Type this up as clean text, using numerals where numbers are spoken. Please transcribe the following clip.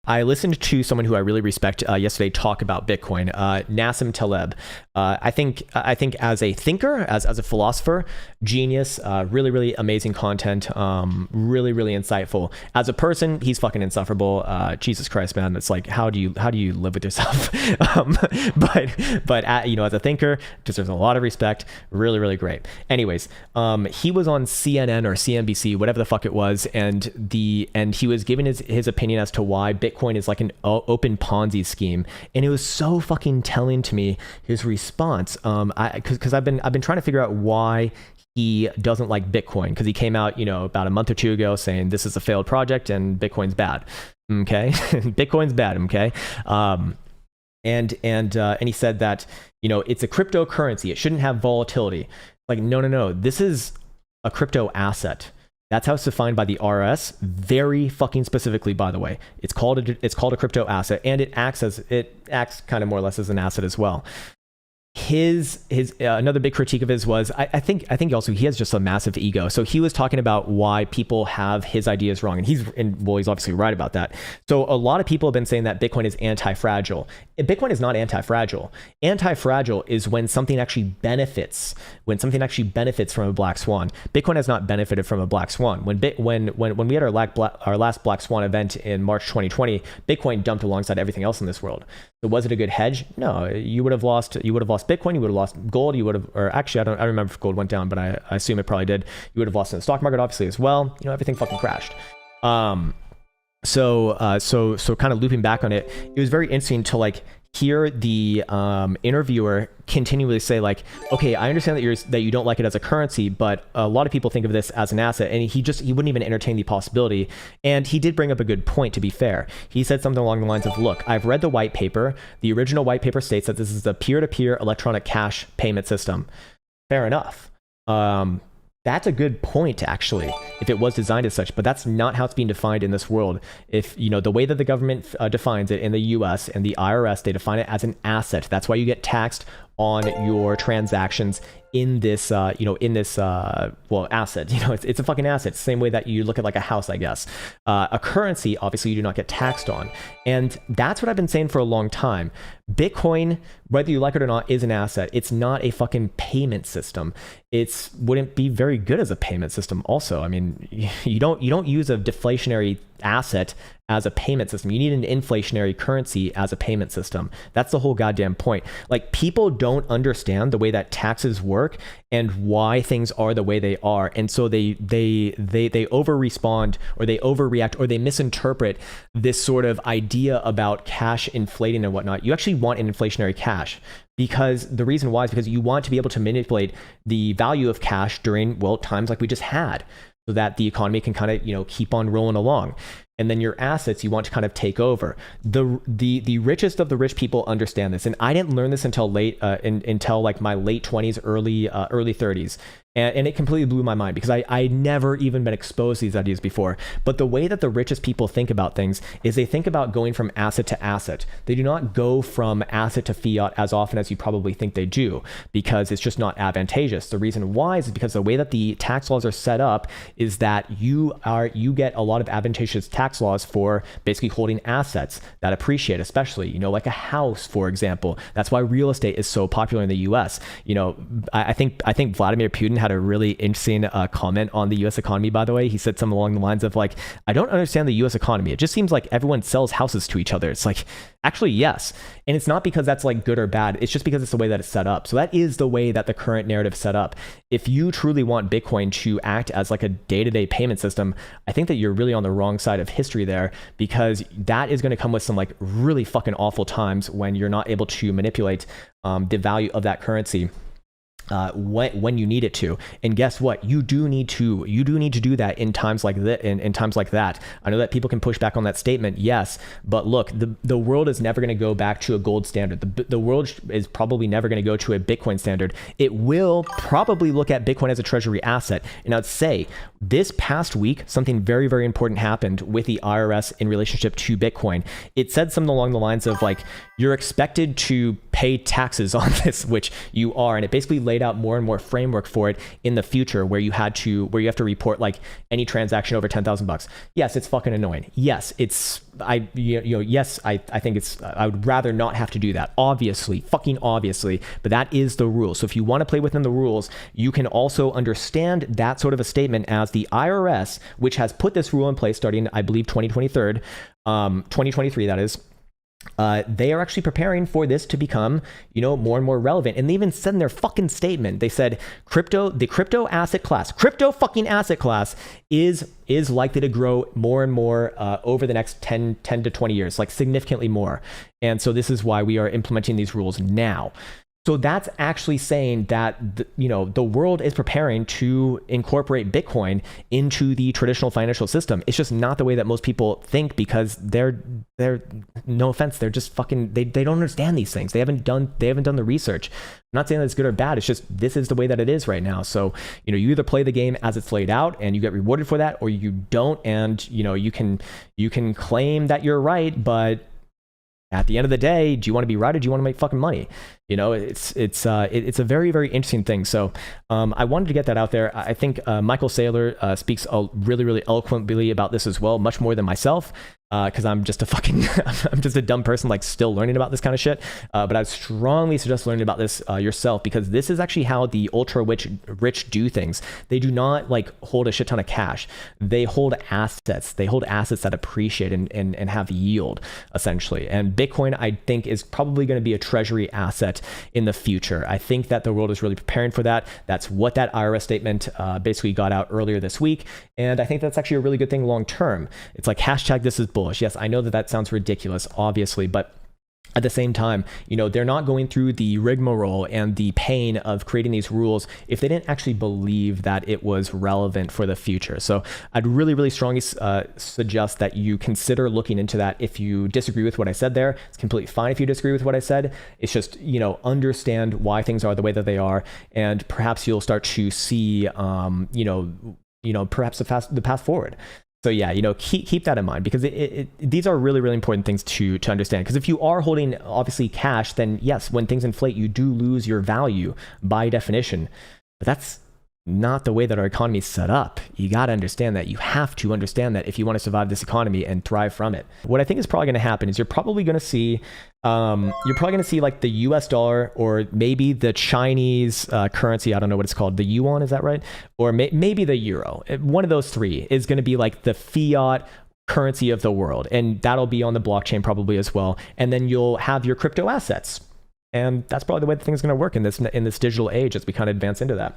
I listened to someone who I really respect yesterday talk about Bitcoin, Nassim Taleb. I think as a thinker, as a philosopher, genius, really amazing content, really insightful. As a person, he's fucking insufferable. Jesus Christ, man, it's like how do you live with yourself? But as a thinker, deserves a lot of respect. Really great. Anyways, he was on CNN or CNBC, whatever the fuck it was, and he was giving his opinion as to why Bitcoin is like an open Ponzi scheme, and it was so fucking telling to me, his response. Because I've been trying to figure out why he doesn't like Bitcoin, because he came out about a month or two ago saying this is a failed project and Bitcoin's bad. Okay, Bitcoin's bad. Okay, and he said that it's a cryptocurrency, it shouldn't have volatility. Like no, this is a crypto asset. That's how it's defined by the RS, very fucking specifically, by the way. It's called a crypto asset, and it acts kind of more or less as an asset as well. His another big critique of his was I think also he has just a massive ego. So he was talking about why people have his ideas wrong, and he's obviously right about that. So a lot of people have been saying that Bitcoin is anti-fragile. Bitcoin is not anti-fragile. Anti-fragile is when something actually benefits from a black swan. Bitcoin has not benefited from a black swan. When we had our last black swan event in March 2020, Bitcoin dumped alongside everything else in this world. So was it a good hedge? No, you would have lost Bitcoin, you would have lost gold, or actually I don't remember if gold went down, but I assume it probably did. You would have lost in the stock market obviously as well. Everything fucking crashed. So kind of looping back on it, it was very interesting to like hear the interviewer continually say like, okay, I understand that you don't like it as a currency, but a lot of people think of this as an asset, and he wouldn't even entertain the possibility. And he did bring up a good point, to be fair. He said something along the lines of, look, I've read the white paper. The original white paper states that this is a peer-to-peer electronic cash payment system. Fair enough. That's a good point, actually, if it was designed as such, but that's not how it's being defined in this world. If, the way that the government defines it in the US and the IRS, they define it as an asset. That's why you get taxed on your transactions in this, asset. It's a fucking asset. It's the same way that you look at like a house, I guess. A currency, obviously, you do not get taxed on. And that's what I've been saying for a long time. Bitcoin, whether you like it or not, is an asset. It's not a fucking payment system. It wouldn't be very good as a payment system also. I mean, you don't use a deflationary asset as a payment system. You need an inflationary currency as a payment system. That's the whole goddamn point. Like, people don't understand the way that taxes work and why things are the way they are, and so they over respond, or they overreact, or they misinterpret this sort of idea about cash inflating and whatnot. You actually want an inflationary cash, because the reason why is because you want to be able to manipulate the value of cash during times like we just had, so that the economy can kind of keep on rolling along. And then your assets, you want to kind of take over. The richest of the rich people understand this, and I didn't learn this until until like my late 20s, early 30s. And it completely blew my mind, because I never even been exposed to these ideas before. But the way that the richest people think about things is they think about going from asset to asset. They do not go from asset to fiat as often as you probably think they do, because it's just not advantageous. The reason why is because the way that the tax laws are set up is that you get a lot of advantageous tax laws for basically holding assets that appreciate, especially, like a house, for example. That's why real estate is so popular in the US. I think Vladimir Putin had a really interesting comment on the US economy, by the way. He said something along the lines of like, I don't understand the US economy. It just seems like everyone sells houses to each other. It's like, actually, yes. And it's not because that's like good or bad. It's just because it's the way that it's set up. So that is the way that the current narrative is set up. If you truly want Bitcoin to act as like a day-to-day payment system, I think that you're really on the wrong side of history there, because that is going to come with some like really fucking awful times when you're not able to manipulate the value of that currency when you need it to. And guess what? You do need to do that in times like that. In times like that, I know that people can push back on that statement, yes, but look, the world is never going to go back to a gold standard. The world is probably never going to go to a Bitcoin standard. It will probably look at Bitcoin as a treasury asset. And I'd say this past week, something very, very important happened with the IRS in relationship to Bitcoin. It said something along the lines of like, you're expected to pay taxes on this, which you are, and it basically laid laid out more and more framework for it in the future, where you have to report like any transaction over $10,000. Yes, it's fucking annoying. Yes, yes, I think I would rather not have to do that, obviously, fucking obviously, but that is the rule. So if you want to play within the rules, you can also understand that sort of a statement as the IRS, which has put this rule in place starting, I believe, 2023, that is. They are actually preparing for this to become, more and more relevant. And they even said in their fucking statement, they said the crypto fucking asset class is likely to grow more and more over the next 10 to 20 years, like significantly more. And so this is why we are implementing these rules now. So that's actually saying that the world is preparing to incorporate Bitcoin into the traditional financial system. It's just not the way that most people think, because they're no offense, they're just fucking they don't understand these things. They haven't done the research. I'm not saying that it's good or bad. It's just this is the way that it is right now. So you either play the game as it's laid out and you get rewarded for that, or you don't, and you can claim that you're right, but at the end of the day, do you want to be right or do you want to make fucking money? It's a very, very interesting thing. So I wanted to get that out there. I think Michael Saylor speaks really, really eloquently about this as well, much more than myself, because I'm just I'm just a dumb person, like still learning about this kind of shit. But I strongly suggest learning about this yourself, because this is actually how the ultra rich do things. They do not like hold a shit ton of cash. They hold assets. They hold assets that appreciate and have yield, essentially. And Bitcoin, I think, is probably going to be a treasury asset in the future. I think that the world is really preparing for that. That's what that IRS statement basically got out earlier this week. And I think that's actually a really good thing long term. It's like #this is bullish. Yes, I know that sounds ridiculous, obviously, but at the same time, they're not going through the rigmarole and the pain of creating these rules if they didn't actually believe that it was relevant for the future. So I'd really, really strongly suggest that you consider looking into that. If you disagree with what I said there, it's completely fine if you disagree with what I said. It's just, understand why things are the way that they are, and perhaps you'll start to see, perhaps the path forward. So yeah, keep that in mind, because these are really, really important things to understand. Because if you are holding obviously cash, then yes, when things inflate, you do lose your value by definition. But that's not the way that our economy is set up. You got to understand that. You have to understand that if you want to survive this economy and thrive from it. What I think is probably going to happen is you're probably going to see like the US dollar, or maybe the Chinese currency. I don't know what it's called. The yuan, is that right? Or maybe the euro. One of those three is going to be like the fiat currency of the world. And that'll be on the blockchain probably as well. And then you'll have your crypto assets. And that's probably the way the thing's going to work in this digital age as we kind of advance into that.